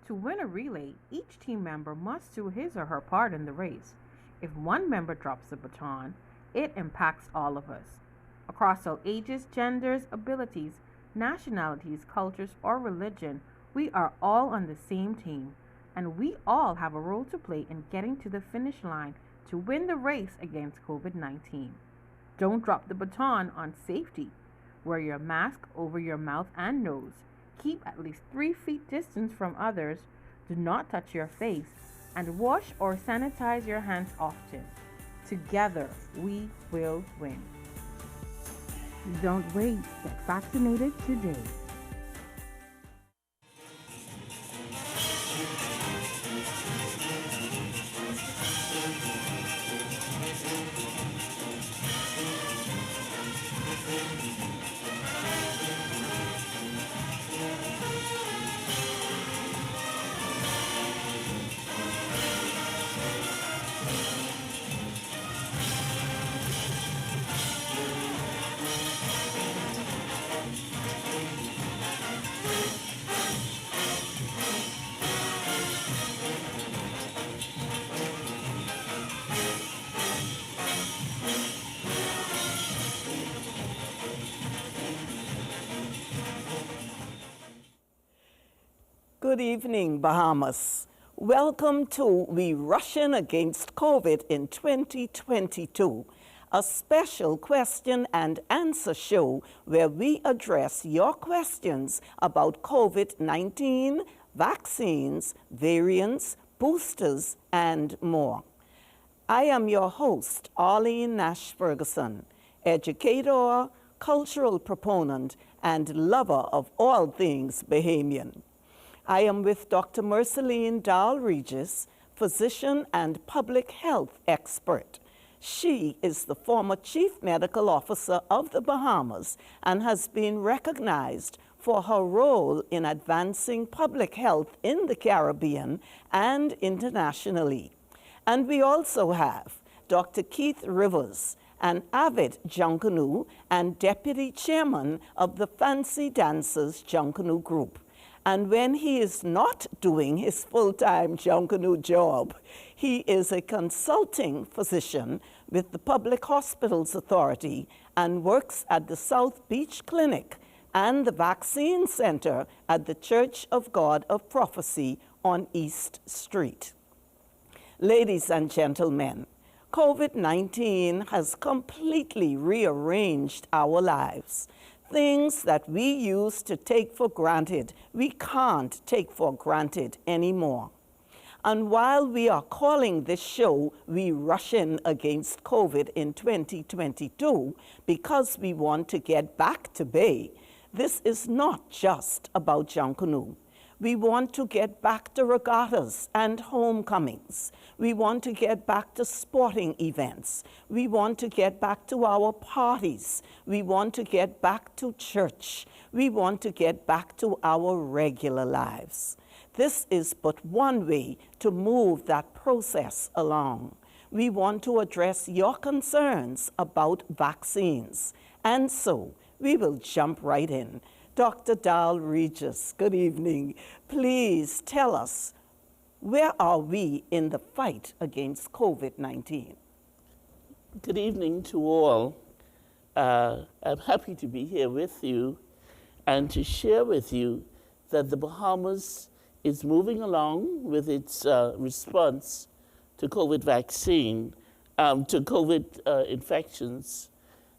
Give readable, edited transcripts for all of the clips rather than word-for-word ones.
To win a relay, each team member must do his or her part in the race. If one member drops the baton, it impacts all of us. Across all ages, genders, abilities, nationalities, cultures, or religion, we are all on the same team, and we all have a role to play in getting to the finish line to win the race against COVID-19. Don't drop the baton on safety. Wear your mask over your mouth and nose. Keep at least 3 feet distance from others. Do not touch your face. And wash or sanitize your hands often. Together, we will win. Don't wait. Get vaccinated today. Good evening, Bahamas. Welcome to We Rushin Against COVID in 2022, a special question and answer show where we address your questions about COVID-19, vaccines, variants, boosters, and more. I am your host, Arlene Nash Ferguson, educator, cultural proponent, and lover of all things Bahamian. I am with Dr. Merceline Dahl-Regis, physician and public health expert. She is the former Chief Medical Officer of the Bahamas and has been recognized for her role in advancing public health in the Caribbean and internationally. And we also have Dr. Keith Rivers, an avid Junkanoo and deputy chairman of the Fancy Dancers Junkanoo Group. And when he is not doing his full-time Junkanoo job, he is a consulting physician with the Public Hospitals Authority and works at the South Beach Clinic and the Vaccine Center at the Church of God of Prophecy on East Street. Ladies and gentlemen, COVID-19 has completely rearranged our lives. Things that we used to take for granted, we can't take for granted anymore. And while we are calling this show We Rushin Against COVID in 2022 because we want to get back to Bay, this is not just about Junkanoo. We want to get back to regattas and homecomings. We want to get back to sporting events. We want to get back to our parties. We want to get back to church. We want to get back to our regular lives. This is but one way to move that process along. We want to address your concerns about vaccines. And so we will jump right in. Dr. Dahl-Regis, good evening. Please tell us, where are we in the fight against COVID-19? Good evening to all. I'm happy to be here with you and to share with you that the Bahamas is moving along with its response to COVID vaccine, to COVID infections,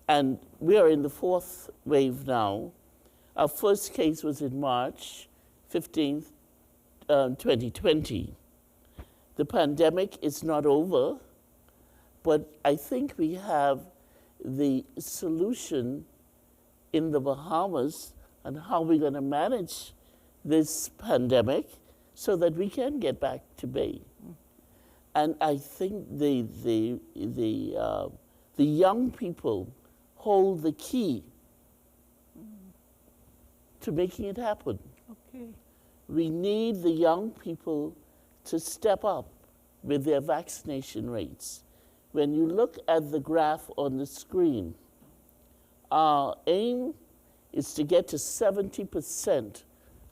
and we are in the 4th wave now. Our first case was in March 15th, 2020. The pandemic is not over, but I think we have the solution in the Bahamas on how we're going to manage this pandemic so that we can get back to Bay. And I think the young people hold the key to making it happen. Okay. We need the young people to step up with their vaccination rates. When you look at the graph on the screen, our aim is to get to 70%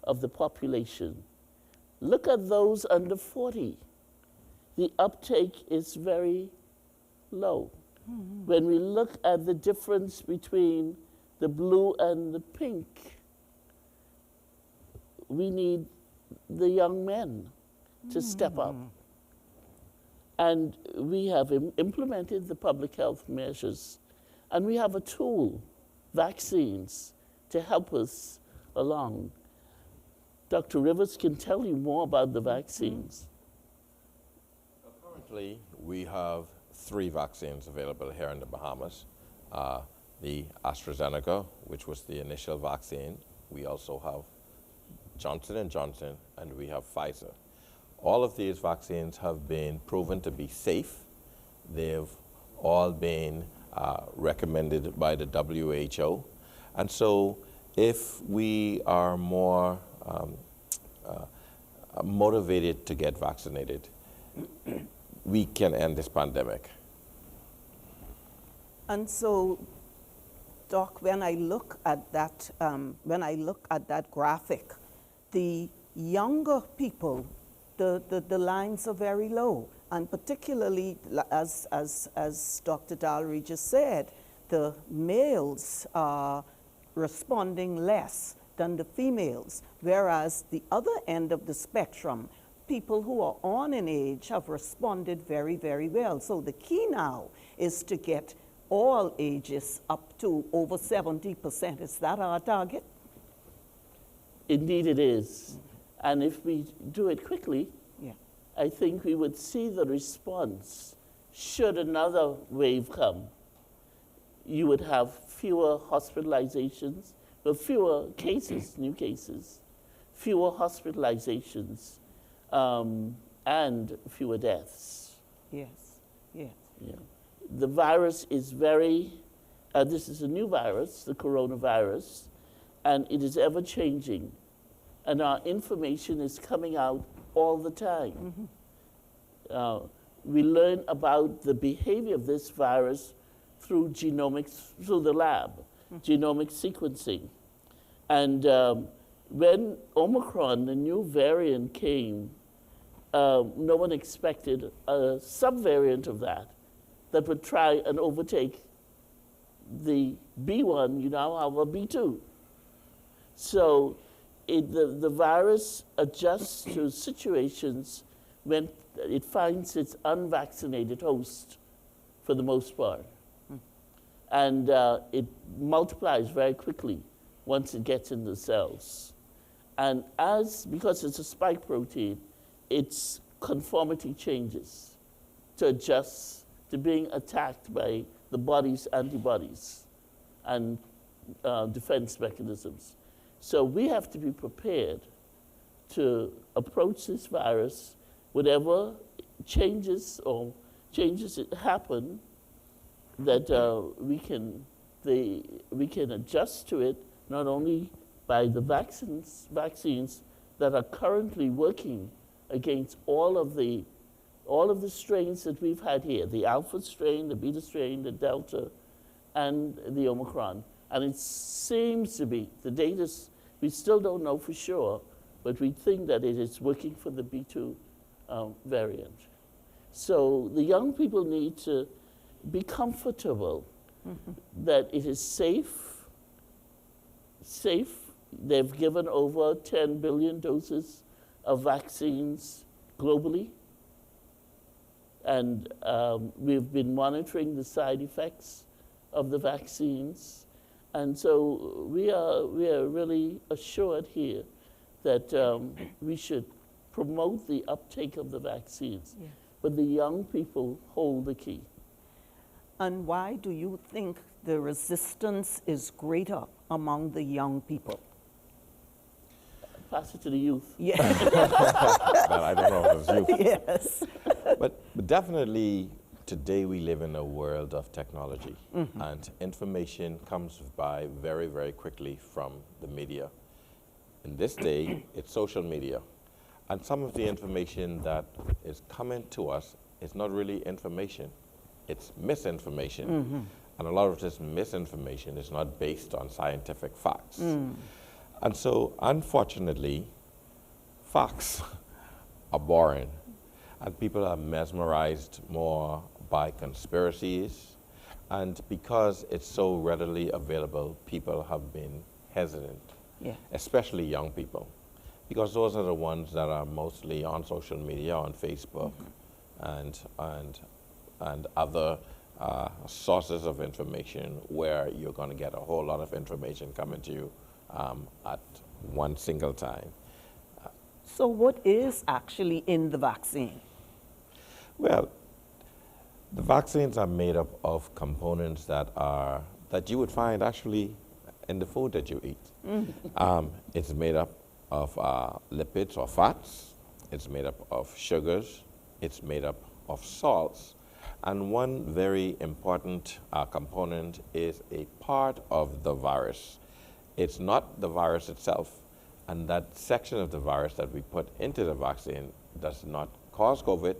of the population look at those under 40. The uptake is very low. When we look at the difference between the blue and the pink, we need the young men to step up. And we have implemented the public health measures, and we have a tool, vaccines, to help us along. Dr. Rivers can tell you more about the vaccines. Currently, we have 3 vaccines available here in the Bahamas. The AstraZeneca, which was the initial vaccine. We also have Johnson & Johnson, and we have Pfizer. All of these vaccines have been proven to be safe. They've all been recommended by the WHO. And so if we are more motivated to get vaccinated, we can end this pandemic. And so, Doc, when I look at that, graphic, the younger people, the lines are very low, and particularly as Dr. Dallery just said, the males are responding less than the females, whereas the other end of the spectrum, people who are on in age have responded very, very well. So the key now is to get all ages up to over 70%. Is that our target? Indeed it is. And if we do it quickly, Yeah. I think we would see the response. Should another wave come, you would have fewer hospitalizations, fewer cases, new cases, fewer hospitalizations, and fewer deaths. Yes, yes. Yeah. The virus is this is a new virus, the coronavirus, and it is ever changing. And our information is coming out all the time. We learn about the behavior of this virus through genomics, through the lab, genomic sequencing. And when Omicron, the new variant, came, no one expected a subvariant of that would try and overtake the B1. You now have a B2. So the virus adjusts to situations when it finds its unvaccinated host, for the most part. And it multiplies very quickly once it gets in the cells. And because it's a spike protein, its conformity changes to adjust to being attacked by the body's antibodies and defense mechanisms. So we have to be prepared to approach this virus, whatever changes happen, that we can adjust to it, not only by the vaccines that are currently working against all of the strains that we've had here, the alpha strain, the beta strain, the delta, and the Omicron. And it seems to be, the data, we still don't know for sure, but we think that it is working for the B2 variant. So the young people need to be comfortable that it is safe. They've given over 10 billion doses of vaccines globally. And we've been monitoring the side effects of the vaccines. And so we are really assured here that we should promote the uptake of the vaccines. Yeah. But the young people hold the key. And why do you think the resistance is greater among the young people? Pass it to the youth. Yeah. But I don't know if it's youth. Yes. But definitely, today we live in a world of technology, and information comes by very, very quickly from the media. In this day, it's social media. And some of the information that is coming to us is not really information, it's misinformation. And a lot of this misinformation is not based on scientific facts. And so, unfortunately, facts are boring, and people are mesmerized more by conspiracies. And because it's so readily available, people have been hesitant, especially young people, because those are the ones that are mostly on social media, on Facebook, and other sources of information where you're going to get a whole lot of information coming to you at one single time. So what is actually in the vaccine? Well, the vaccines are made up of components that you would find actually in the food that you eat. It's made up of lipids or fats. It's made up of sugars. It's made up of salts. And one very important component is a part of the virus. It's not the virus itself, and that section of the virus that we put into the vaccine does not cause COVID,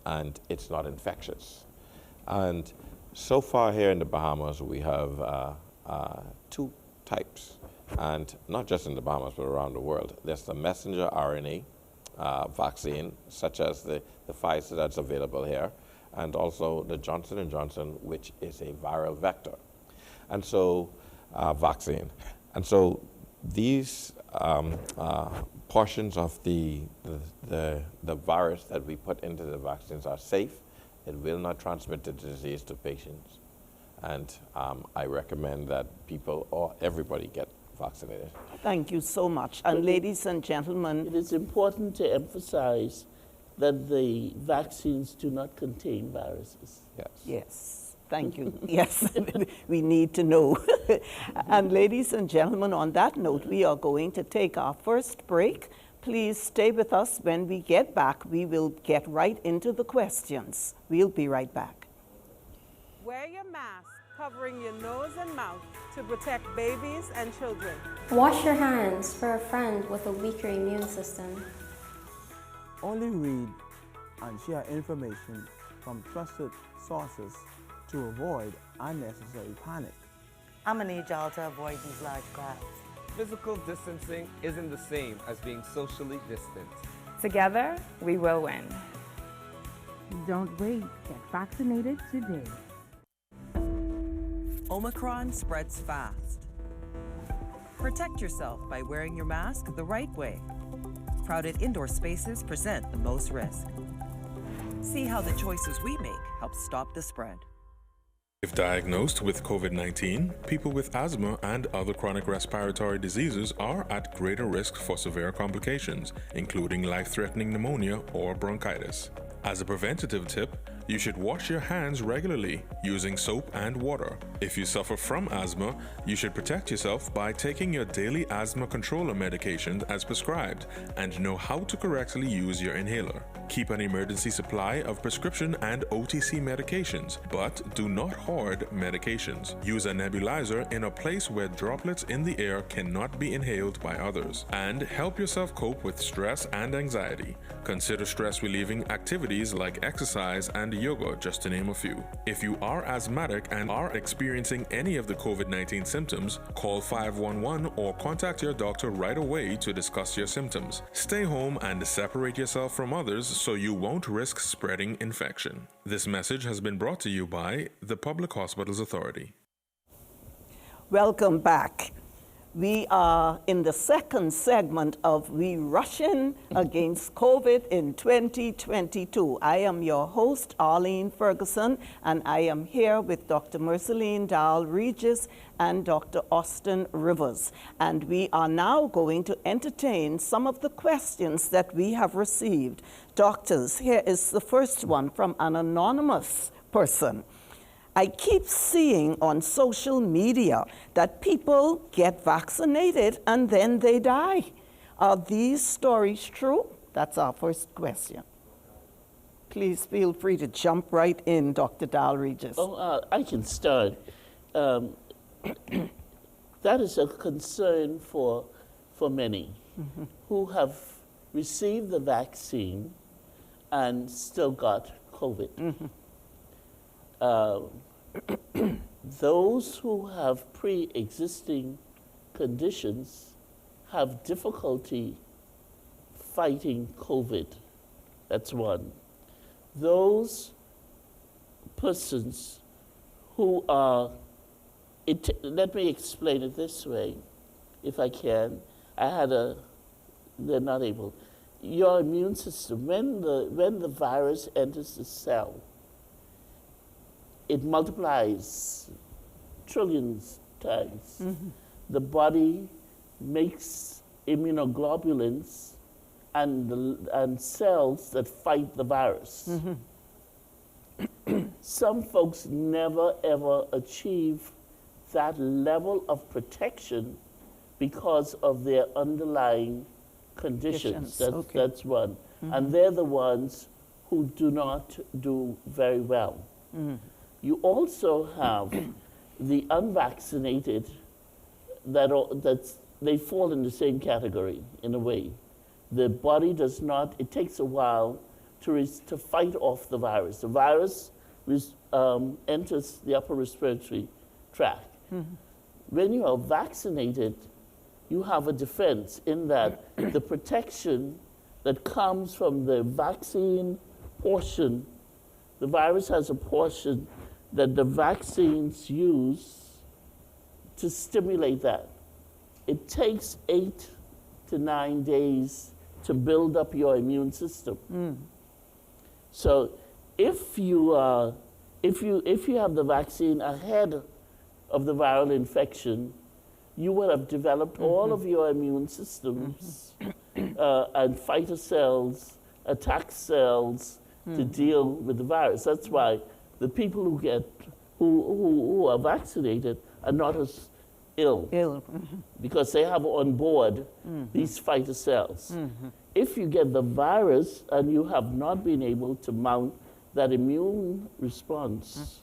and it's not infectious. And so far here in the Bahamas, we have two types, and not just in the Bahamas, but around the world. There's the messenger RNA vaccine, such as the Pfizer that's available here, and also the Johnson & Johnson, which is a viral vector. And so, vaccine. And so these portions of the virus that we put into the vaccines are safe. It will not transmit the disease to patients. And I recommend that people or everybody get vaccinated. Thank you so much. And ladies and gentlemen, It is important to emphasize that the vaccines do not contain viruses. Yes. yes, thank you. Yes, we need to know. And ladies and gentlemen, on that note, we are going to take our first break. Please stay with us. When we get back, we will get right into the questions. We'll be right back. Wear your mask, covering your nose and mouth to protect babies and children. Wash your hands for a friend with a weaker immune system. Only read and share information from trusted sources to avoid unnecessary panic. I'm gonna need y'all to avoid these large crowds. Physical distancing isn't the same as being socially distant. Together, we will win. Don't wait. Get vaccinated today. Omicron spreads fast. Protect yourself by wearing your mask the right way. Crowded indoor spaces present the most risk. See how the choices we make help stop the spread. If diagnosed with COVID-19, people with asthma and other chronic respiratory diseases are at greater risk for severe complications, including life-threatening pneumonia or bronchitis. As a preventative tip, you should wash your hands regularly using soap and water. If you suffer from asthma, you should protect yourself by taking your daily asthma controller medications as prescribed and know how to correctly use your inhaler. Keep an emergency supply of prescription and OTC medications, but do not hoard medications. Use a nebulizer in a place where droplets in the air cannot be inhaled by others. And help yourself cope with stress and anxiety. Consider stress-relieving activities like exercise and yoga, just to name a few. If you are asthmatic and are experiencing any of the COVID-19 symptoms, call 511 or contact your doctor right away to discuss your symptoms. Stay home and separate yourself from others so you won't risk spreading infection. This message has been brought to you by the Public Hospitals Authority. Welcome back. We are in the second segment of We Rushin Against COVID in 2022. I am your host, Arlene Ferguson, and I am here with Dr. Merceline Dahl-Regis and Dr. Austin Rivers. And we are now going to entertain some of the questions that we have received. Doctors, here is the first one from an anonymous person. I keep seeing on social media that people get vaccinated and then they die. Are these stories true? That's our first question. Please feel free to jump right in, Dr. Dahl-Regis. I can start. That is a concern for many who have received the vaccine and still got COVID. Those who have pre-existing conditions have difficulty fighting COVID. That's one. Those persons who are, let me explain it this way, if I can. They're not able. Your immune system, when the virus enters the cell, it multiplies trillions times. Mm-hmm. The body makes immunoglobulins and cells that fight the virus. Mm-hmm. Some folks never ever achieve that level of protection because of their underlying conditions. That's one. Mm-hmm. And they're the ones who do not do very well. Mm-hmm. You also have the unvaccinated they fall in the same category in a way. The body does not, it takes a while to fight off the virus. The virus enters the upper respiratory tract. Mm-hmm. When you are vaccinated, you have a defense in that the protection that comes from the vaccine portion, the virus has a portion that the vaccines use to stimulate that. It takes 8 to 9 days to build up your immune system. Mm. So if you have the vaccine ahead of the viral infection, you will have developed all of your immune systems and fighter cells, attack cells to deal with the virus. That's why the people who are vaccinated are not as ill. Because they have on board these fighter cells. If you get the virus and you have not been able to mount that immune response,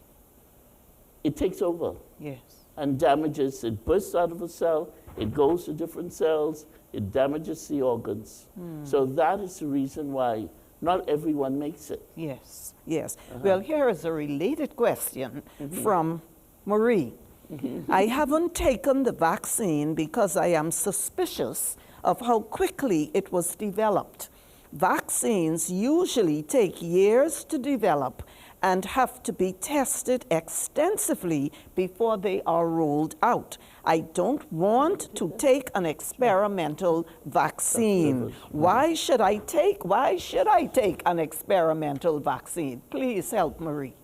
it takes over. Yes. And damages, it bursts out of a cell, it goes to different cells, it damages the organs. So that is the reason why not everyone makes it. Yes, yes. Well, here is a related question from Marie. I haven't taken the vaccine because I am suspicious of how quickly it was developed. Vaccines usually take years to develop and have to be tested extensively before they are rolled out. I don't want to take an experimental vaccine. Why should I take an experimental vaccine? Please help Marie.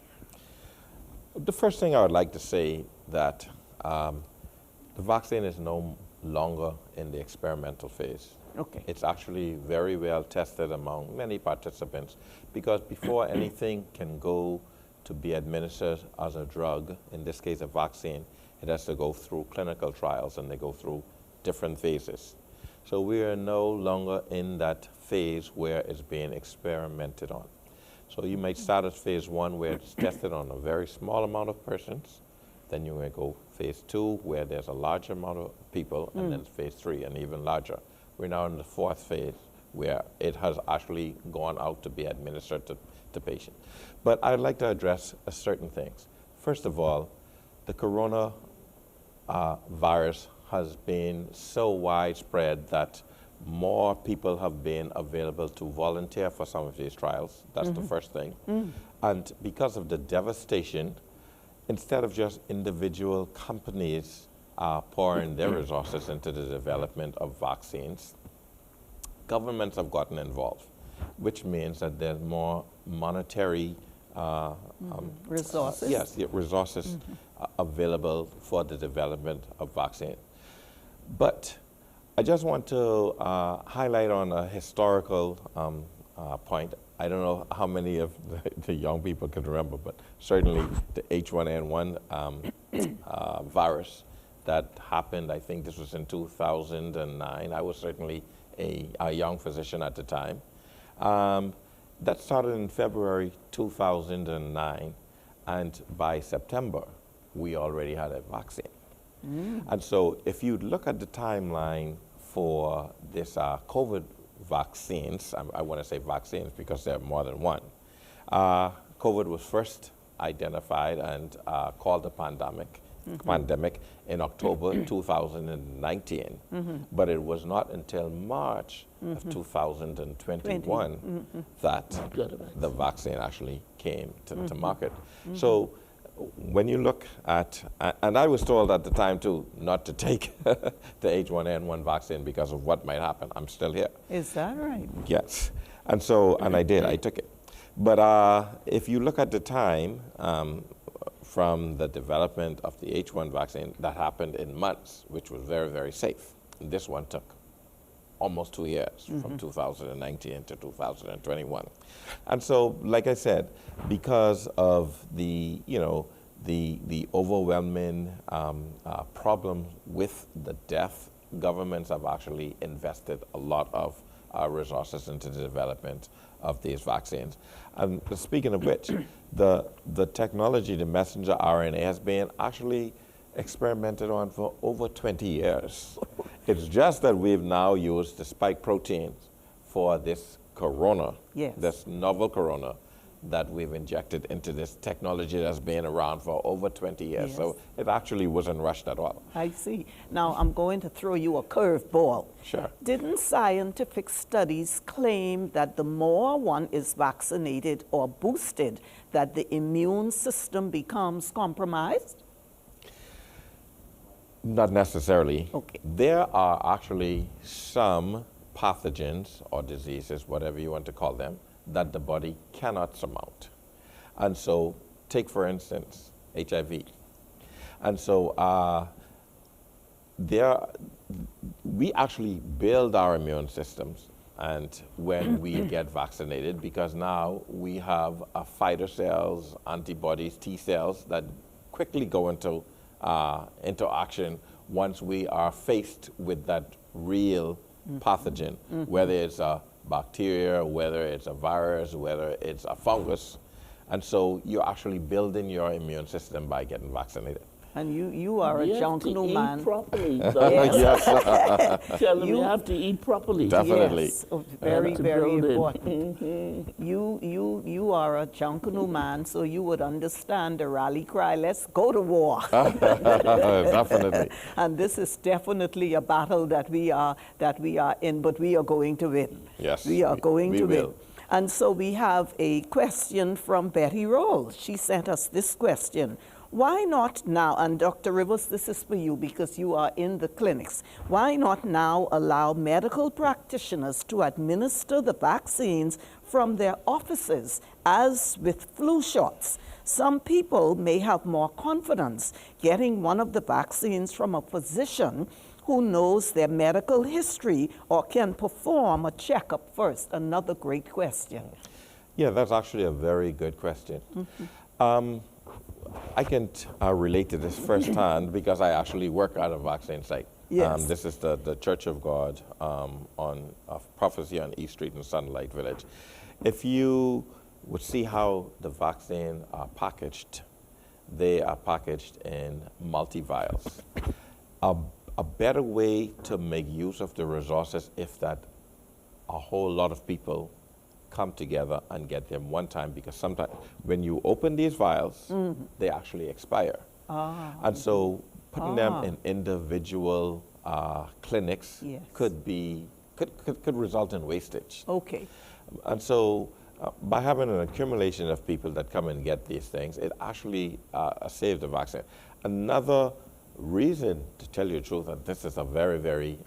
The first thing I would like to say that the vaccine is no longer in the experimental phase. Okay. It's actually very well tested among many participants, because before anything can go to be administered as a drug, in this case a vaccine, it has to go through clinical trials, and they go through different phases. So we are no longer in that phase where it's being experimented on. So you might start at phase 1 where it's tested on a very small amount of persons, then you may go phase 2 where there's a larger amount of people, and then phase 3 and even larger. We're now in the 4th phase where it has actually gone out to be administered to patients. But I'd like to address certain things. First of all, the corona virus has been so widespread that more people have been available to volunteer for some of these trials. That's the first thing. And because of the devastation, instead of just individual companies pouring their resources into the development of vaccines, governments have gotten involved, which means that there's more monetary resources. Yes, resources available for the development of vaccine. But I just want to highlight on a historical point. I don't know how many of the young people can remember, but certainly the H1N1 virus that happened, I think this was in 2009. I was certainly a young physician at the time. That started in February 2009, and by September, we already had a vaccine. And so if you look at the timeline for this COVID vaccines, I want to say vaccines because there are more than one. COVID was first identified and called a pandemic pandemic in October 2019. But it was not until March of 2021 that the vaccine actually came to market. So when you look at, and I was told at the time too, not to take the H1N1 vaccine because of what might happen. I'm still here. Is that right? Yes. And so, and I did, I took it. But if you look at the time from the development of the H1 vaccine, that happened in months, which was very, very safe. And this one took almost 2 years, from 2019 to 2021. And so, like I said, because of the, the overwhelming problem with the death, governments have actually invested a lot of resources into the development of these vaccines. And speaking of which, the technology, the messenger RNA, has been actually experimented on for over 20 years. It's just that we've now used the spike proteins for this corona, this novel corona, that we've injected into this technology that's been around for over 20 years. So it actually wasn't rushed at all. I see. Now I'm going to throw you a curveball. Sure. Didn't scientific studies claim that the more one is vaccinated or boosted, that the immune system becomes compromised? Not necessarily. Okay. There are actually some pathogens or diseases, whatever you want to call them, that the body cannot surmount. And so, take for instance, HIV. And so, we actually build our immune systems and when we get vaccinated, because now we have fighter cells, antibodies, T cells that quickly go into action once we are faced with that real pathogen, whether it's a bacteria, whether it's a virus, whether it's a fungus. And so you're actually building your immune system by getting vaccinated. And you are a jungle man. Eat properly. Yes. Tell them you have to eat properly. Definitely. Yes, very, very important. You are a jungle man, so you would understand the rally cry, let's go to war. Definitely. And this is definitely a battle that we are in, but we are going to win. Yes. We are going to will. win. And so we have a question from Betty Rolls. She sent us this question. Why not now, and Dr. Rivers, this is for you because you are in the clinics, why not now allow medical practitioners to administer the vaccines from their offices, as with flu shots? Some people may have more confidence getting one of the vaccines from a physician who knows their medical history or can perform a checkup first. Another great question. Yeah, that's actually a very good question. I can relate to this firsthand because I actually work at a vaccine site. Yes. This is the Church of God on Prophecy on East Street in Sunlight Village. If you would see how the vaccine are packaged, they are packaged in multi-vials. A better way to make use of the resources if that a whole lot of people come together and get them one time, because sometimes when you open these vials, they actually expire. And so putting them in individual clinics could result in wastage. Okay. And so by having an accumulation of people that come and get these things, it actually saves the vaccine. Another reason, to tell you the truth, that this is a very, very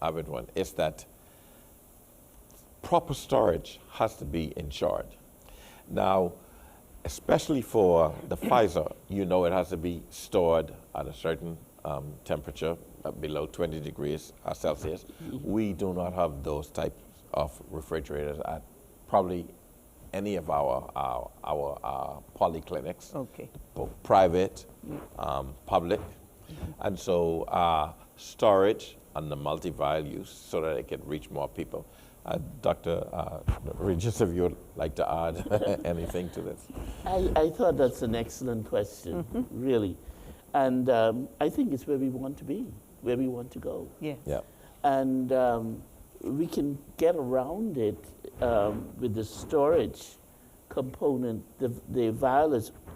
avid one, is that proper storage has to be ensured. Now, especially for the Pfizer, it has to be stored at a certain temperature, below 20 degrees Celsius. We do not have those types of refrigerators at probably any of our polyclinics, both private, public. And so storage and the multi-vial use so that it can reach more people. Dr. Regis, if you would like to add anything to this. I thought that's an excellent question, really. And I think it's where we want to be, where we want to go. Yes. Yeah. And we can get around it with the storage component. The vial is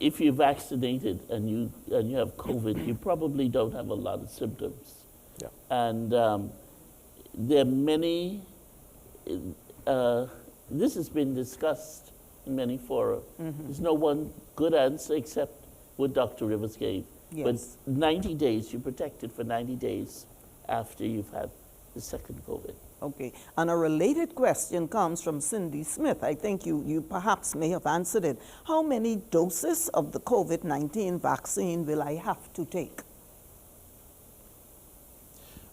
if you're vaccinated and you have COVID, you probably don't have a lot of symptoms. Yeah. And there are many, this has been discussed in many fora. There's no one good answer except what Dr. Rivers gave. Yes. But 90 days, you're protected for 90 days after you've had the second COVID. Okay. And a related question comes from Cindy Smith. I think you perhaps may have answered it. How many doses of the COVID-19 vaccine will I have to take?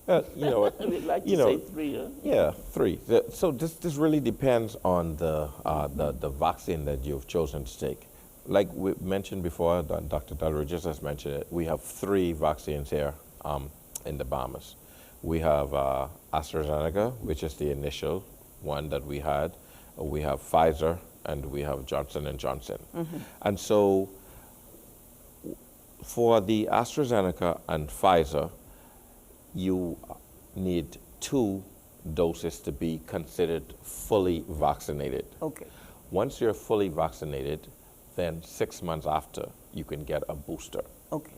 You know what? We'd like you to know, say 3, huh? Yeah, 3. So this really depends on the vaccine that you've chosen to take. Like we mentioned before, Dr. Dalry just has mentioned it, we have 3 vaccines here in the Bahamas. We have AstraZeneca, which is the initial one that we had. We have Pfizer, and we have Johnson & Johnson. And so for the AstraZeneca and Pfizer, you need 2 doses to be considered fully vaccinated. Okay. Once you're fully vaccinated, then 6 months after, you can get a booster. Okay.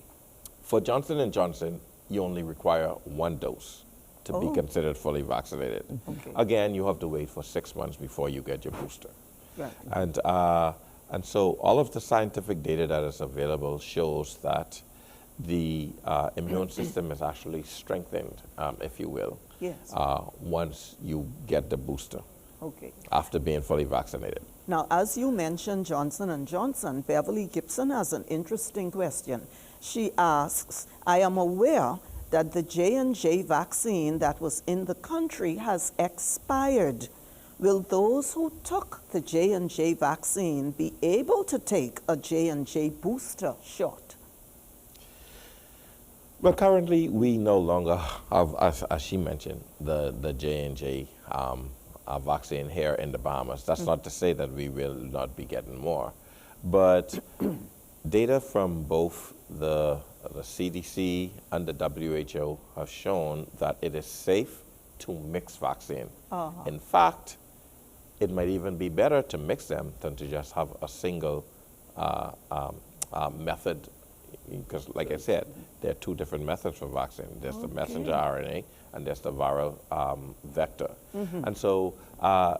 For Johnson & Johnson, you only require 1 dose to be considered fully vaccinated. Okay. Again, you have to wait for 6 months before you get your booster. Right. And so all of the scientific data that is available shows that the immune system is actually strengthened, if you will, Yes. once you get the booster. Okay. After being fully vaccinated. Now, as you mentioned Johnson & Johnson, Beverly Gibson has an interesting question. She asks, I am aware that the J&J vaccine that was in the country has expired. Will those who took the J&J vaccine be able to take a J&J booster shot? Well, currently, we no longer have, as she mentioned, the J&J vaccine here in the Bahamas. That's not to say that we will not be getting more. But data from both the CDC and the WHO have shown that it is safe to mix vaccine. In fact, it might even be better to mix them than to just have a single method, because like I said, there are 2 different methods for vaccine. There's the messenger RNA and there's the viral vector. And so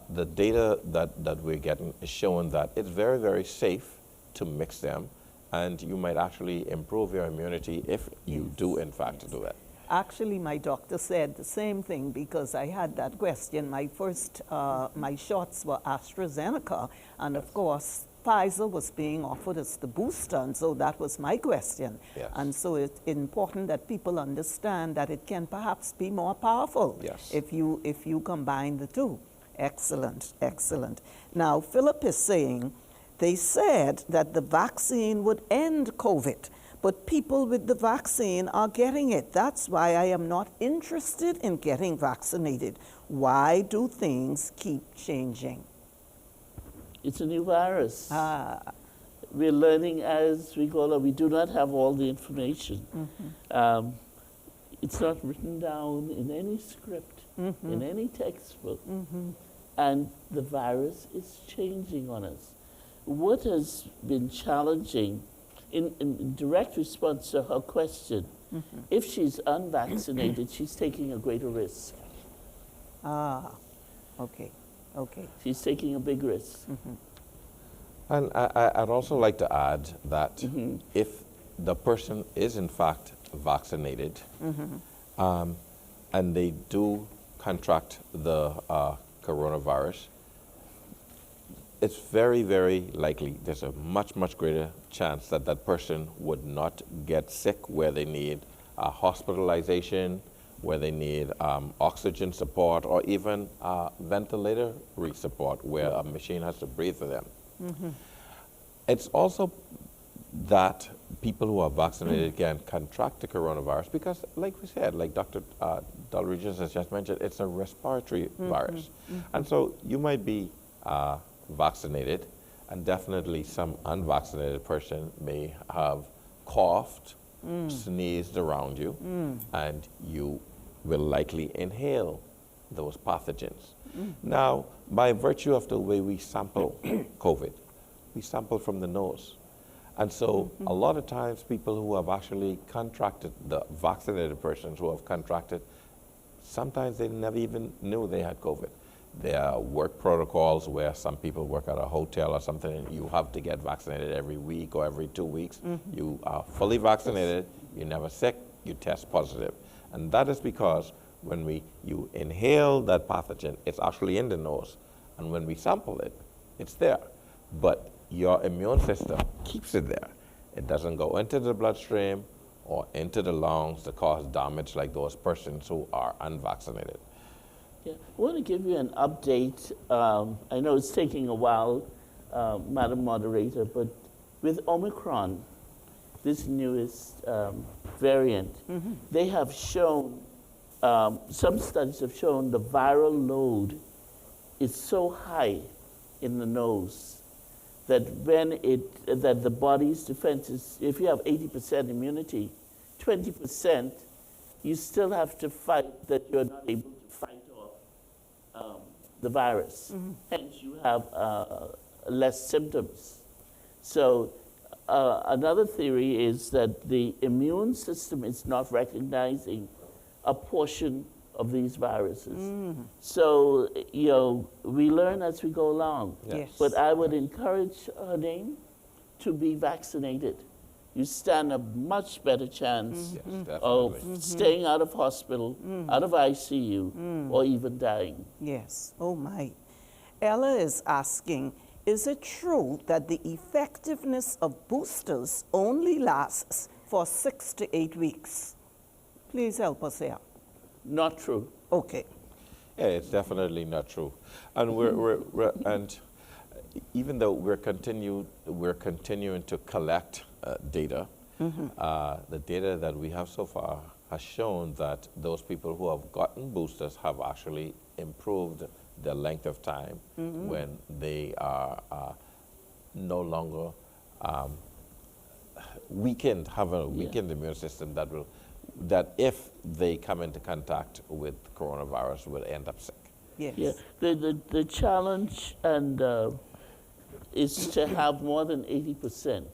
the data that we're getting is showing that it's very, very safe to mix them, and you might actually improve your immunity if you do, in fact, do that. Actually, my doctor said the same thing because I had that question. My first, my shots were AstraZeneca, and of course, Pfizer was being offered as the booster, and so that was my question. Yes. And so it's important that people understand that it can perhaps be more powerful if you combine the 2. Excellent, excellent. Now, Philip is saying, they said that the vaccine would end COVID, but people with the vaccine are getting it. That's why I am not interested in getting vaccinated. Why do things keep changing? It's a new virus. We're learning as we go along. We do not have all the information. It's not written down in any script, in any textbook. And the virus is changing on us. What has been challenging, in direct response to her question, if she's unvaccinated, she's taking a greater risk. Okay, okay. She's taking a big risk. And I'd also like to add that if the person is in fact vaccinated and they do contract the coronavirus, it's very, very likely, there's a much, much greater chance that that person would not get sick where they need hospitalization, where they need oxygen support, or even ventilator support where a machine has to breathe for them. It's also that people who are vaccinated can contract the coronavirus because, like we said, like Dr. Dalry has just mentioned, it's a respiratory virus. And so you might be vaccinated, and definitely some unvaccinated person may have coughed, sneezed around you, and you will likely inhale those pathogens. Now, by virtue of the way we sample COVID, we sample from the nose. And so a lot of times people who have actually contracted, the vaccinated persons who have contracted, sometimes they never even knew they had COVID. There are work protocols where some people work at a hotel or something, and you have to get vaccinated every week or every 2 weeks. You are fully vaccinated, you're never sick, you test positive. And that is because when you inhale that pathogen, it's actually in the nose. And when we sample it, it's there. But your immune system keeps it there. It doesn't go into the bloodstream or into the lungs to cause damage like those persons who are unvaccinated. Yeah, I want to give you an update. I know it's taking a while, Madam Moderator, but with Omicron, this newest variant, they have shown, some studies have shown the viral load is so high in the nose that that the body's defenses, if you have 80% immunity, 20%, you still have to fight that you're not able to fight off the virus. Hence, you have less symptoms. So another theory is that the immune system is not recognizing a portion of these viruses. So, you know, we learn as we go along. Yes. But I would encourage her name to be vaccinated. You stand a much better chance of staying out of hospital, out of ICU, or even dying. Yes. Oh, my. Ella is asking, is it true that the effectiveness of boosters only lasts for 6 to 8 weeks? Please help us here. Not true. Okay. Yeah, it's definitely not true. And and even though we're continuing to collect data, the data that we have so far has shown that those people who have gotten boosters have actually improved the length of time when they are no longer weakened, have a weakened immune system that if they come into contact with coronavirus will end up sick. Yes. Yeah. The challenge is to have more than 80%.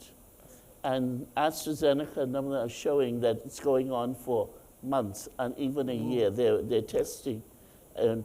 And AstraZeneca numbers are showing that it's going on for months and even a year. They're testing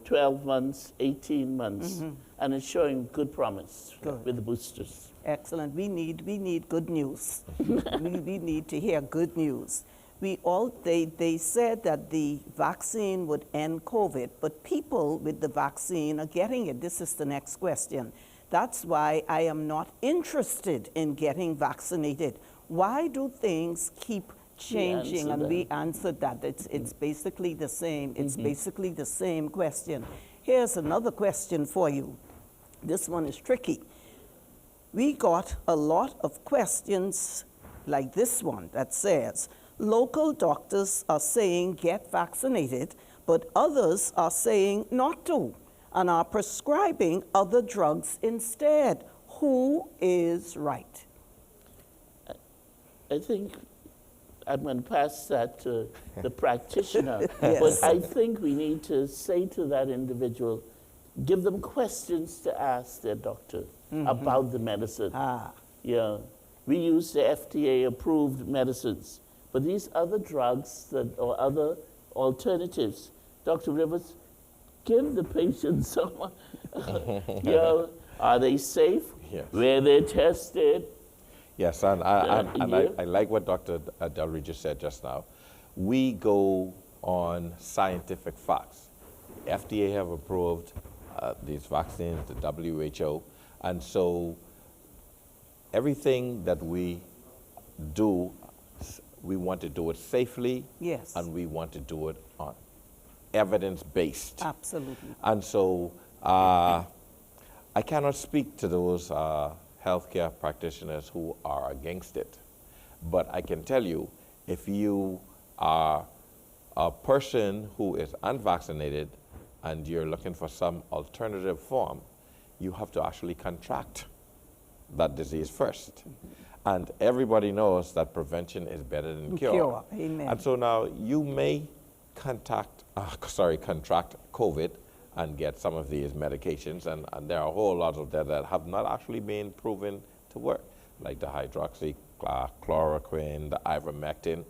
12 months, 18 months, and it's showing good promise with the boosters. Excellent. We need good news. we need to hear good news. They said that the vaccine would end COVID, but people with the vaccine are getting it. This is the next question. That's why I am not interested in getting vaccinated. Why do things keep changing? And we answered that. It's basically the same. It's basically the same question. Here's another question for you. This one is tricky. We got a lot of questions like this one that says, local doctors are saying get vaccinated, but others are saying not to and are prescribing other drugs instead. Who is right? I think I'm going to pass that to the practitioner. Yes. But I think we need to say to that individual, give them questions to ask their doctor about the medicine. Yeah, we use the FDA-approved medicines. But these other drugs or other alternatives, Dr. Rivers, give the patient someone, are they safe? Yes. Where they're tested? Yes, and I like what Dr. Delry just said just now. We go on scientific facts. FDA have approved these vaccines, the WHO, and so everything that we do, we want to do it safely, and we want to do it on evidence-based. Absolutely. And so I cannot speak to those healthcare practitioners who are against it, but I can tell you, if you are a person who is unvaccinated and you're looking for some alternative form, you have to actually contract that disease first. And everybody knows that prevention is better than cure. Amen. And so now you may contract COVID and get some of these medications, and there are a whole lot of them that have not actually been proven to work. like the hydroxychloroquine, the ivermectin,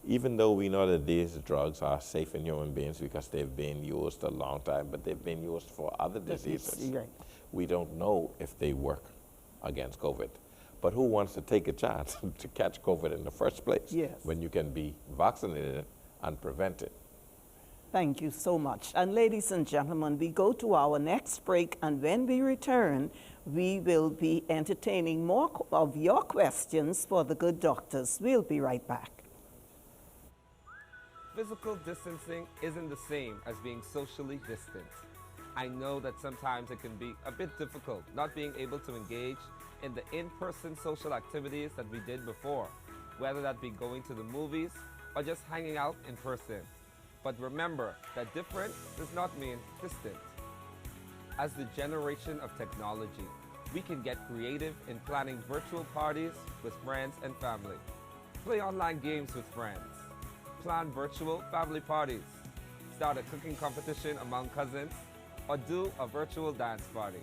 even though we know that these drugs are safe in human beings because they've been used a long time, but they've been used for other diseases. Right. We don't know if they work against COVID. But who wants to take a chance to catch COVID in the first place when you can be vaccinated and prevent it? Thank you so much. And ladies and gentlemen, we go to our next break, and when we return, we will be entertaining more of your questions for the good doctors. We'll be right back. Physical distancing isn't the same as being socially distant. I know that sometimes it can be a bit difficult not being able to engage in the in-person social activities that we did before, whether that be going to the movies or just hanging out in person. But remember that different does not mean distant. As the generation of technology, we can get creative in planning virtual parties with friends and family, play online games with friends, plan virtual family parties, start a cooking competition among cousins, or do a virtual dance party.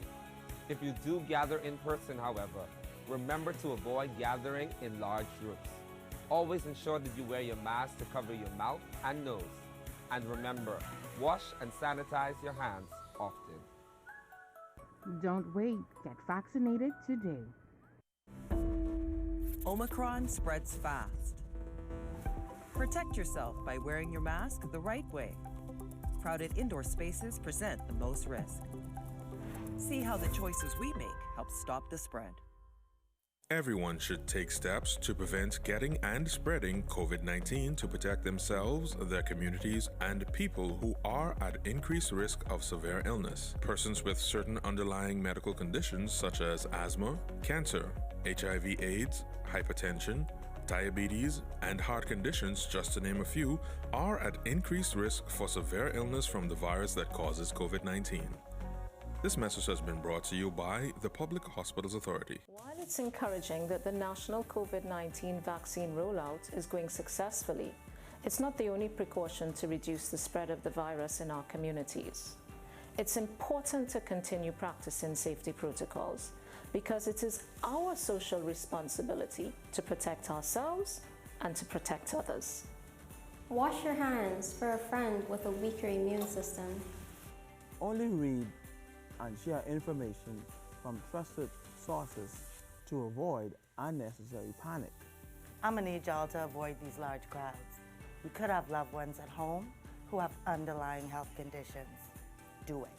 If you do gather in person, however, remember to avoid gathering in large groups. Always ensure that you wear your mask to cover your mouth and nose. And remember, wash and sanitize your hands often. Don't wait. Get vaccinated today. Omicron spreads fast. Protect yourself by wearing your mask the right way. Crowded indoor spaces present the most risk. See how the choices we make help stop the spread. Everyone should take steps to prevent getting and spreading COVID-19 to protect themselves, their communities, and people who are at increased risk of severe illness. Persons with certain underlying medical conditions such as asthma, cancer, HIV/AIDS, hypertension, diabetes, and heart conditions, just to name a few, are at increased risk for severe illness from the virus that causes COVID-19. This message has been brought to you by the Public Hospitals Authority. While it's encouraging that the national COVID-19 vaccine rollout is going successfully, it's not the only precaution to reduce the spread of the virus in our communities. It's important to continue practicing safety protocols because it is our social responsibility to protect ourselves and to protect others. Wash your hands for a friend with a weaker immune system. Only read and share information from trusted sources to avoid unnecessary panic. I'm gonna need y'all to avoid these large crowds. We could have loved ones at home who have underlying health conditions. Do it.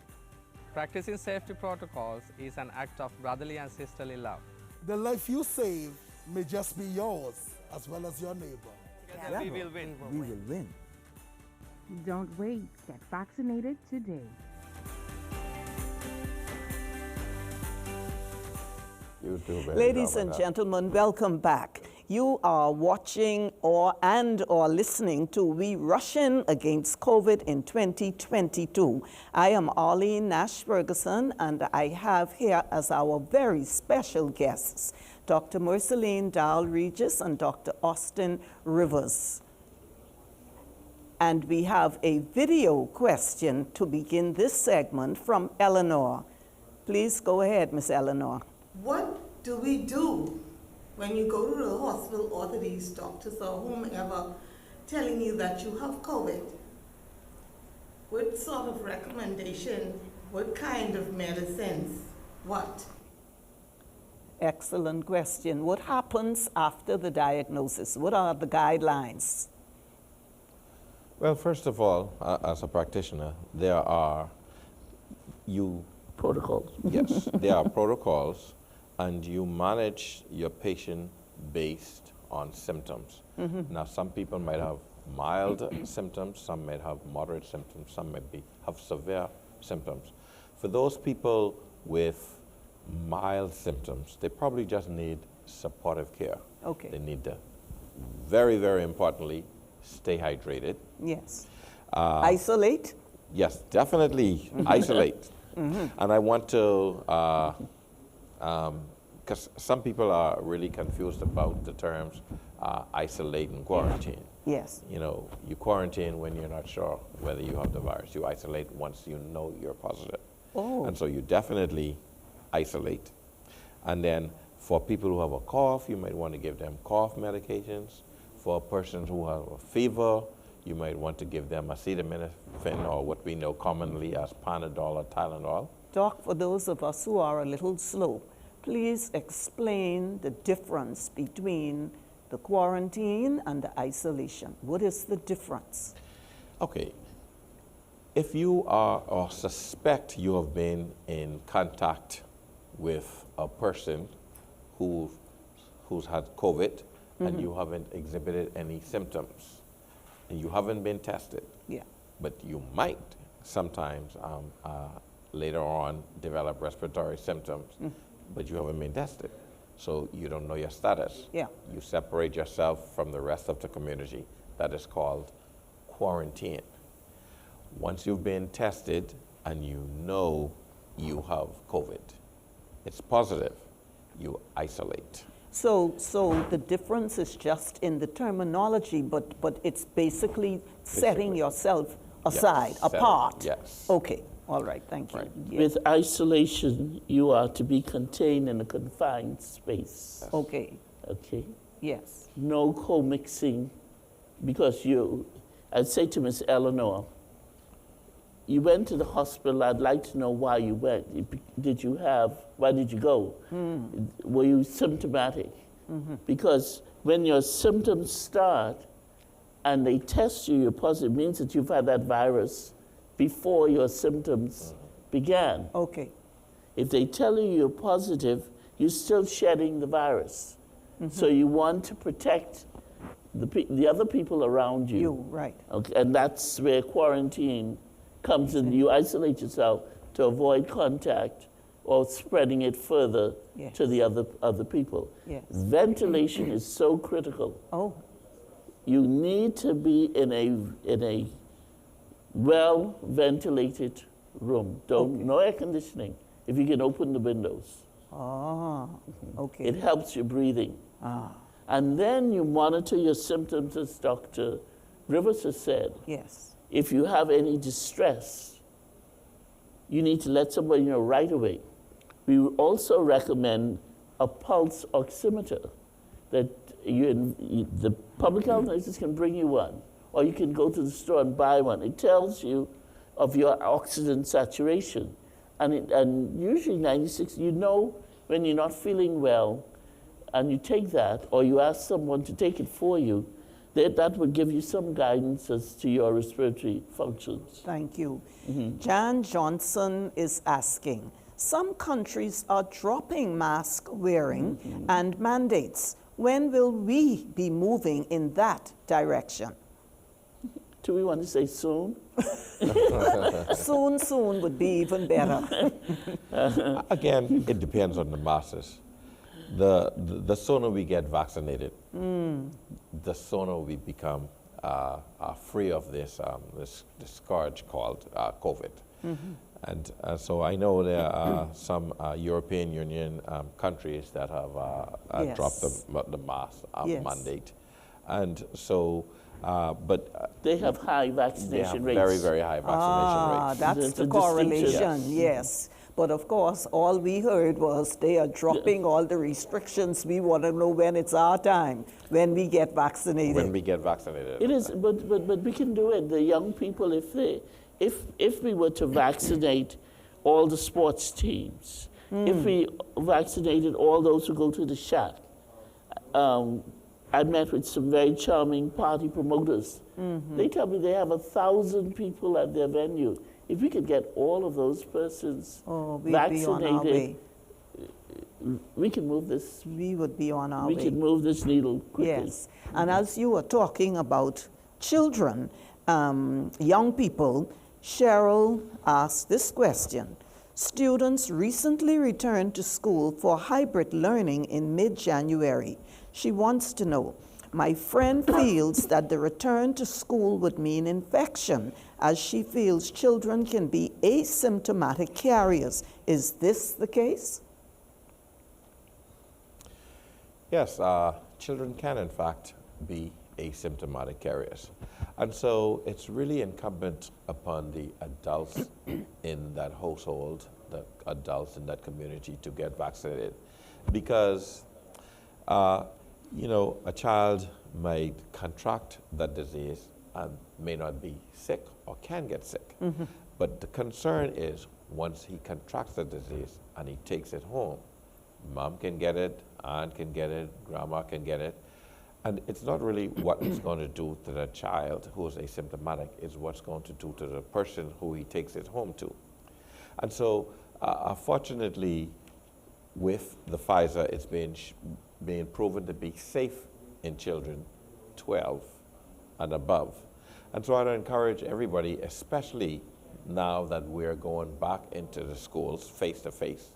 Practicing safety protocols is an act of brotherly and sisterly love. The life you save may just be yours as well as your neighbor. Together we will win. We will win. Don't wait. Get vaccinated today. Ladies and gentlemen, welcome back. You are watching or listening to We Rushin Against COVID in 2022. I am Arlene Nash Ferguson, and I have here as our very special guests Dr. Merceline Dahl-Regis and Dr. Austin Rivers. And we have a video question to begin this segment from Eleanor. Please go ahead, Miss Eleanor. What do we do when you go to the hospital or to these doctors or whomever telling you that you have COVID? What sort of recommendation, what kind of medicines, what? Excellent question. What happens after the diagnosis? What are the guidelines? Well, first of all, as a practitioner, there are protocols. Yes, there are protocols, and you manage your patient based on symptoms. Now, some people might have mild symptoms, some might have moderate symptoms, some might have severe symptoms. For those people with mild symptoms, they probably just need supportive care. Okay. They need to, very, very importantly, stay hydrated. Yes. Isolate? Yes, definitely isolate. And I want to, because some people are really confused about the terms isolate and quarantine. Yes. You know, you quarantine when you're not sure whether you have the virus. You isolate once you know you're positive. Oh. And so you definitely isolate. And then For people who have a cough, you might want to give them cough medications. For persons who have a fever, you might want to give them acetaminophen, or what we know commonly as Panadol or Tylenol. Doc, for those of us who are a little slow, please explain the difference between the quarantine and the isolation. What is the difference? Okay. If you are or suspect you have been in contact with a person who's had COVID and you haven't exhibited any symptoms, and you haven't been tested, but you might sometimes later on develop respiratory symptoms, but you haven't been tested. So you don't know your status. Yeah. You separate yourself from the rest of the community. That is called quarantine. Once you've been tested and you know you have COVID, it's positive, you isolate. So the difference is just in the terminology, but it's basically setting yourself aside, apart. Yes. Okay. All right, thank you. Right. Yes. With isolation, you are to be contained in a confined space. Yes. Okay. Okay? Yes. No co-mixing, because I'd say to Miss Eleanor, you went to the hospital, I'd like to know why you went. Why did you go? Were you symptomatic? Because when your symptoms start and they test you, you're positive, it means that you've had that virus before your symptoms began. Okay. If they tell you you're positive, you're still shedding the virus. So you want to protect the other people around you. You, right. Okay, and that's where quarantine comes in. You isolate yourself to avoid contact or spreading it further to the other people. Yes. Ventilation is so critical. Oh. You need to be in a well-ventilated room. No air conditioning. If you can open the windows. Ah, okay. It helps your breathing. And then you monitor your symptoms, as Dr. Rivers has said. Yes. If you have any distress, you need to let somebody know right away. We also recommend a pulse oximeter that the public health nurses can bring you one, or you can go to the store and buy one. It tells you of your oxygen saturation. And usually 96, you know when you're not feeling well, and you take that, or you ask someone to take it for you, that would give you some guidance as to your respiratory functions. Thank you. Jan Johnson is asking, some countries are dropping mask wearing and mandates. When will we be moving in that direction? Do we want to say soon? Soon would be even better. Again, it depends on the masses. The sooner we get vaccinated, the sooner we become free of this scourge called COVID. And so I know there are some European Union countries that have dropped the mask mandate. And so, but they have high vaccination rates. Very, very high vaccination rates. That's the correlation, yes. But of course, all we heard was they are dropping all the restrictions. We want to know when it's our time, when we get vaccinated. When we get vaccinated. It is, but we can do it. The young people, if we were to vaccinate all the sports teams, if we vaccinated all those who go to the shack, I met with some very charming party promoters. They tell me they have 1,000 people at their venue. If we could get all of those persons vaccinated, we can move this. We would be on our way. We can move this needle quickly. Yes, and as you were talking about children, young people, Cheryl asked this question. Students recently returned to school for hybrid learning in mid-January. She wants to know, my friend feels that the return to school would mean infection, as she feels children can be asymptomatic carriers. Is this the case? Yes, children can in fact be asymptomatic carriers. And so it's really incumbent upon the adults in that household, the adults in that community to get vaccinated. because, you know, a child might contract that disease and may not be sick or can get sick. But the concern is once he contracts the disease and he takes it home, mom can get it, aunt can get it, grandma can get it. And it's not really what it's going to do to the child who is asymptomatic, it's what's going to do to the person who he takes it home to. And so, fortunately, with the Pfizer, it's being proven to be safe in children 12 and above. And so I'd encourage everybody, especially now that we're going back into the schools face-to-face,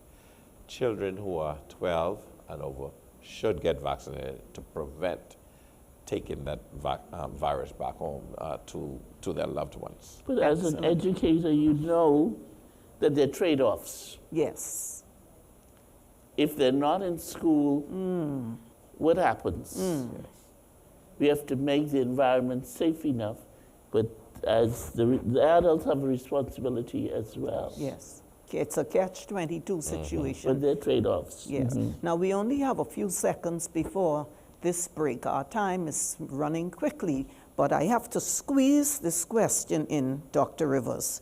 children who are 12 and over should get vaccinated to prevent taking that virus back home to their loved ones. But as an educator, you know that there are trade-offs. Yes. If they're not in school, what happens? We have to make the environment safe enough, but as the adults have a responsibility as well. Yes. It's a catch-22 situation. But there are trade-offs. Yes. Now, we only have a few seconds before this break. Our time is running quickly, but I have to squeeze this question in, Dr. Rivers.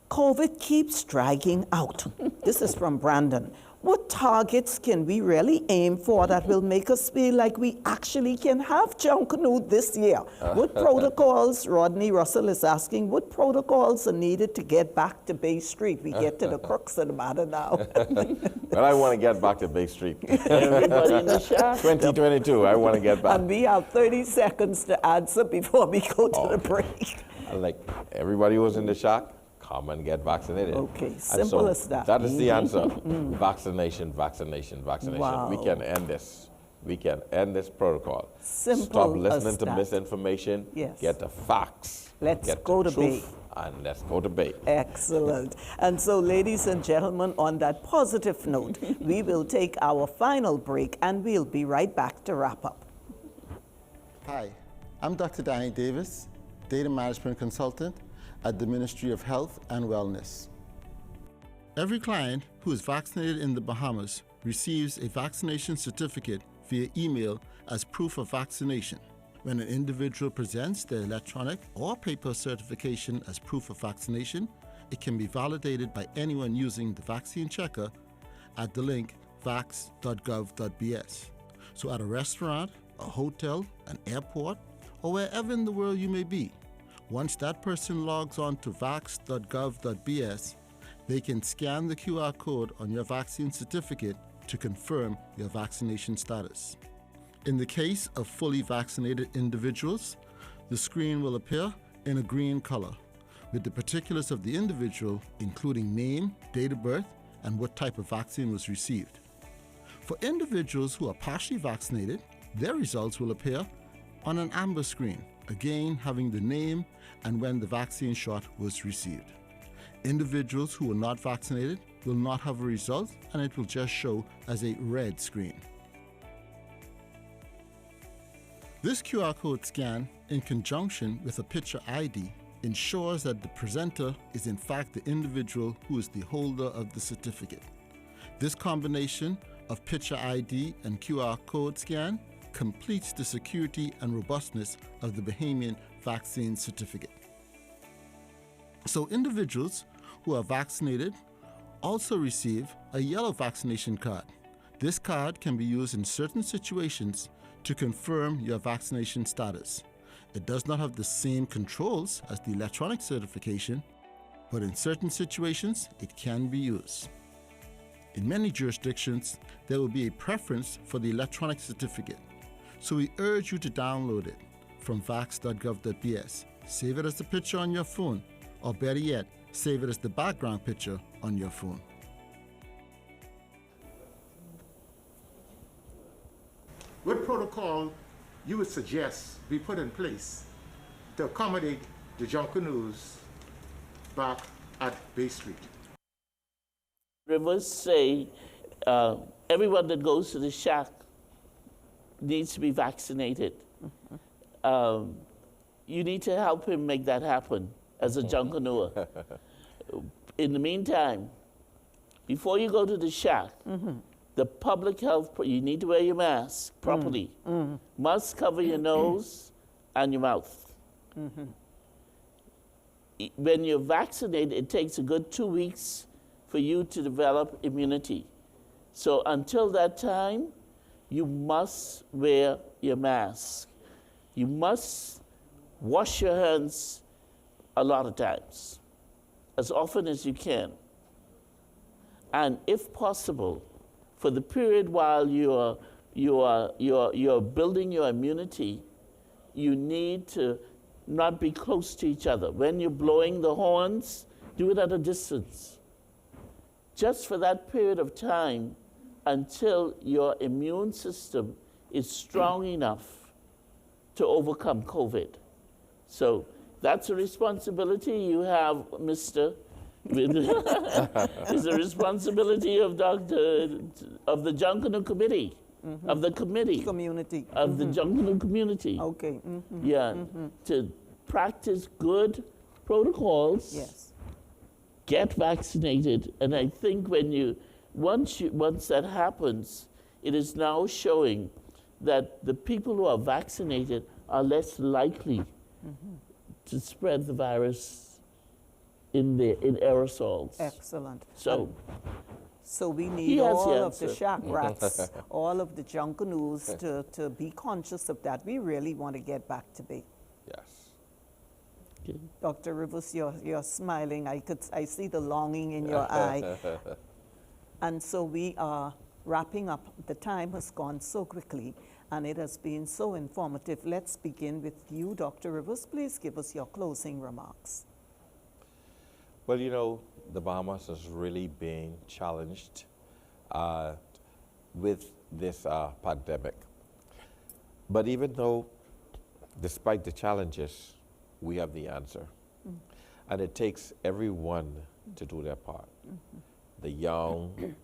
COVID keeps dragging out. This is from Brandon. What targets can we really aim for that will make us feel like we actually can have Junkanoo this year? What protocols, Rodney Russell is asking, what protocols are needed to get back to Bay Street? We get to the crux of the matter now. Well, I want to get back to Bay Street. Everybody in the shop. 2022, I want to get back. And we have 30 seconds to answer before we go to the break. Like everybody who's in the shack, come and get vaccinated. Okay, simple as that. That is the answer. Vaccination, vaccination, vaccination. Wow. We can end this. We can end this protocol. Simple Stop listening as to that. misinformation. Yes. Get the facts. Let's get go the to Bay. truth, and let's go to Bay. Excellent. And so, ladies and gentlemen, on that positive note, we will take our final break and we'll be right back to wrap up. Hi, I'm Dr. Danny Davis, Data Management Consultant at the Ministry of Health and Wellness. Every client who is vaccinated in the Bahamas receives a vaccination certificate via email as proof of vaccination. When an individual presents their electronic or paper certification as proof of vaccination, it can be validated by anyone using the vaccine checker at the link vax.gov.bs. So at a restaurant, a hotel, an airport, or wherever in the world you may be, once that person logs on to vax.gov.bs, they can scan the QR code on your vaccine certificate to confirm your vaccination status. In the case of fully vaccinated individuals, the screen will appear in a green color, with the particulars of the individual, including name, date of birth, and what type of vaccine was received. For individuals who are partially vaccinated, their results will appear on an amber screen, again having the name and when the vaccine shot was received. Individuals who are not vaccinated will not have a result, and it will just show as a red screen. This QR code scan, in conjunction with a picture ID, ensures that the presenter is in fact the individual who is the holder of the certificate. This combination of picture ID and QR code scan completes the security and robustness of the Bahamian vaccine certificate. So individuals who are vaccinated also receive a yellow vaccination card. This card can be used in certain situations to confirm your vaccination status. It does not have the same controls as the electronic certification, but in certain situations it can be used. In many jurisdictions, there will be a preference for the electronic certificate, so we urge you to download it from vax.gov.bs. Save it as a picture on your phone, or better yet, save it as the background picture on your phone. What protocol you would suggest be put in place to accommodate the Junkanoos back at Bay Street? Rivers say everyone that goes to the shack needs to be vaccinated. You need to help him make that happen as a Junkanoo. In the meantime, before you go to the shack, the public health, you need to wear your mask properly. Must cover your nose and your mouth. When you're vaccinated, it takes a good 2 weeks for you to develop immunity. So until that time, you must wear your mask. You must wash your hands a lot of times, as often as you can. And if possible, for the period while you're building your immunity, you need to not be close to each other. When you're blowing the horns, do it at a distance. Just for that period of time until your immune system is strong enough to overcome COVID. So that's a responsibility you have, Mr. It's a responsibility of of the Junkanoo Committee, of the community, of the Junkanoo community. Okay. Yeah, to practice good protocols. Yes. Get vaccinated, and I think once that happens, it is now showing that the people who are vaccinated are less likely to spread the virus in aerosols. Excellent. So we need all of the shack rats, all of the Junkanoos to be conscious of that. We really want to get back to be. Yes. Okay. Dr. Rivers, you're smiling. I see the longing in your eye. And so we are wrapping up. The time has gone so quickly, and it has been so informative. Let's begin with you, Dr. Rivers. Please give us your closing remarks. Well, you know, the Bahamas is really being challenged with this pandemic. But even though, despite the challenges, we have the answer. And it takes everyone to do their part. The young,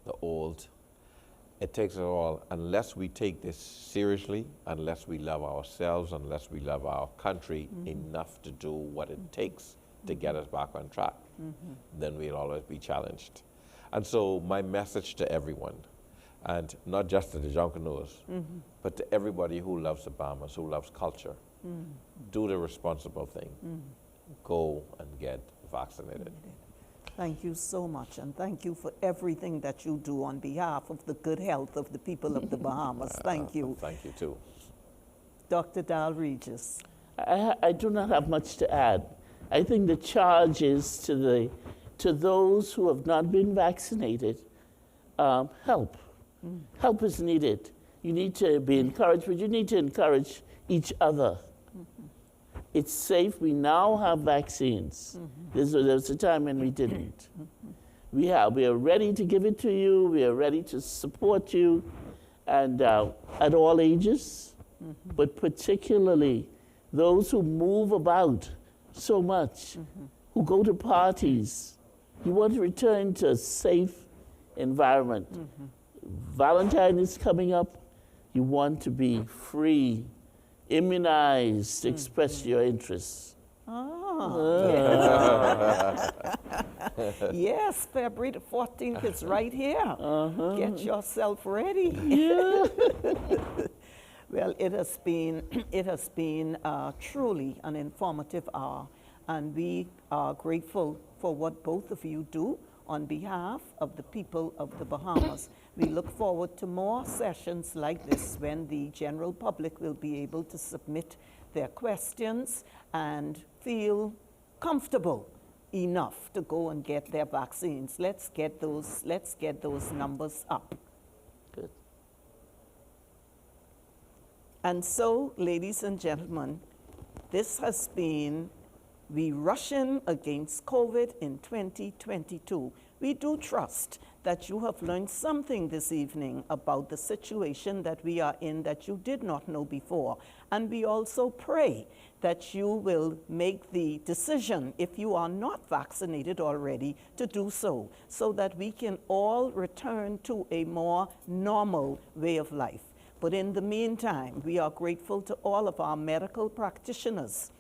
the old. It takes it all. Unless we take this seriously, unless we love ourselves, unless we love our country enough to do what it takes to get us back on track, then we'll always be challenged. And so my message to everyone, and not just to the Junkanoos, but to everybody who loves the Bahamas, who loves culture, do the responsible thing. Go and get vaccinated. Thank you so much, and thank you for everything that you do on behalf of the good health of the people of the Bahamas. Thank you. Thank you, too. Dr. Dal Regis. I do not have much to add. I think the charge is to those who have not been vaccinated, help. Help is needed. You need to be encouraged, but you need to encourage each other. It's safe. We now have vaccines. There was a time when we didn't. We are ready to give it to you. We are ready to support you, and at all ages, but particularly those who move about so much, who go to parties. You want to return to a safe environment. Valentine is coming up. You want to be free, immunized, express your interests. Yes, February the 14th is right here. Get yourself ready. Well, it has been truly an informative hour, and we are grateful for what both of you do on behalf of the people of the Bahamas. We look forward to more sessions like this when the general public will be able to submit their questions and feel comfortable enough to go and get their vaccines. Let's get those numbers up. Good. And so, ladies and gentlemen, this has been the Rushin against COVID in 2022. We do trust that you have learned something this evening about the situation that we are in that you did not know before. And we also pray that you will make the decision, if you are not vaccinated already, to do so that we can all return to a more normal way of life. But in the meantime, we are grateful to all of our medical practitioners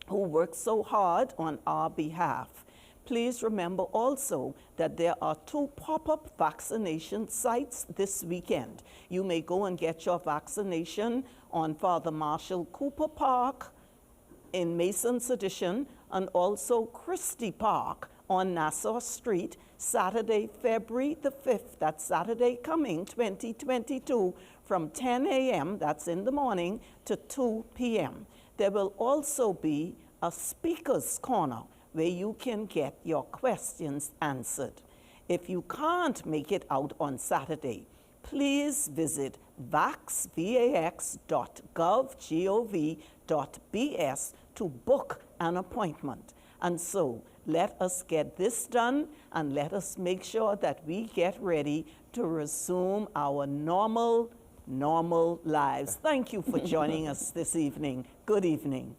who work so hard on our behalf, Please remember also that there are 2 pop-up vaccination sites this weekend. You may go and get your vaccination on Father Marshall Cooper Park in Mason's Addition and also Christie Park on Nassau Street, Saturday, February the 5th, that's Saturday coming, 2022, from 10 a.m., that's in the morning, to 2 p.m. There will also be a speaker's corner where you can get your questions answered. If you can't make it out on Saturday, please visit vax.gov.bs to book an appointment. And so let us get this done and let us make sure that we get ready to resume our normal lives. Thank you for joining us this evening. Good evening.